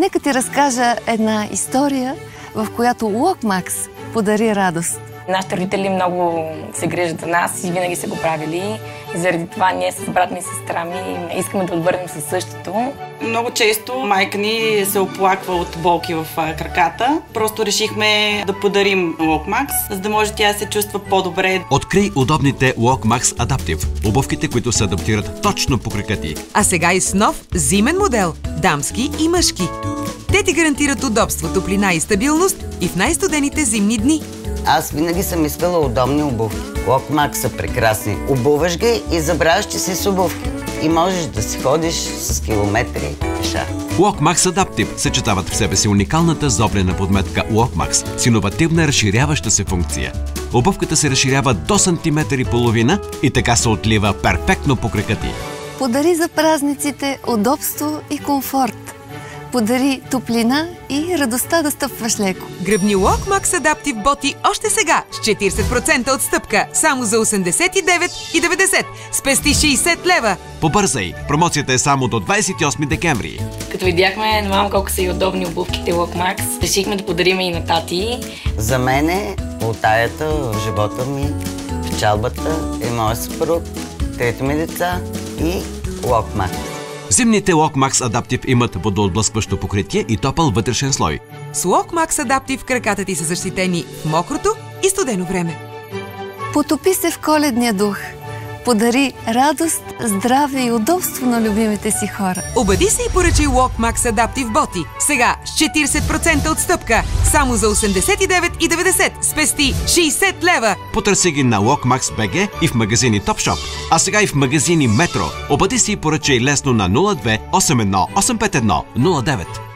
Нека ти разкажа една история, в която Локмакс подари радост. Нашите родители много се грижат за нас и винаги са го правили. И заради това ние с брат ми и сестра ми искаме да отвърнем със същото. Много често майка ни се оплаква от болки в краката. Просто решихме да подарим Локмакс, за да може тя да се чувства по-добре. Открий удобните Локмакс Адаптив. Обувките, които се адаптират точно по крака ти. А сега и с нов зимен модел. Дамски и мъжки. Те ти гарантират удобство, топлина и стабилност и в най-студените зимни дни. Аз винаги съм искала удобни обувки. Локмакс са прекрасни. Обуваш ги и забравяш, че си с обувки. И можеш да си ходиш с километри пеша. Локмакс Адаптив съчетават в себе си уникалната зоблена подметка Локмакс с иновативна разширяваща се функция. Обувката се разширява до сантиметър и половина и така се отлива перфектно по крака ти. Подари за празниците удобство и комфорт. Подари топлина и радостта да стъпваш леко. Гръбни Локмакс Адаптив боти още сега с 40% отстъпка. Само за 89,90. Спести 60 лева. Побързай! Промоцията е само до 28 декември. Като видяхме на мама колко са и удобни обувките Локмакс, решихме да подарим и на тати. За мен утаята в живота ми, печалбата е моя съпруг, 3 ми деца и Локмакс. Зимните Локмакс Адаптив имат водоотблъскващо покритие и топъл вътрешен слой. С Локмакс Адаптив краката ти са защитени в мокрото и студено време. Потопи се в коледния дух. Подари радост, здраве и удобство на любимите си хора. Обади се и поръчай Локмакс Адаптив боти. Сега с 40% отстъпка. Само за 89,90. Спести 60 лева. Потърси ги на Lokmax BG и в магазини Topshop. А сега и в магазини Метро. Обади се и поръчай лесно на 02 81 851 09.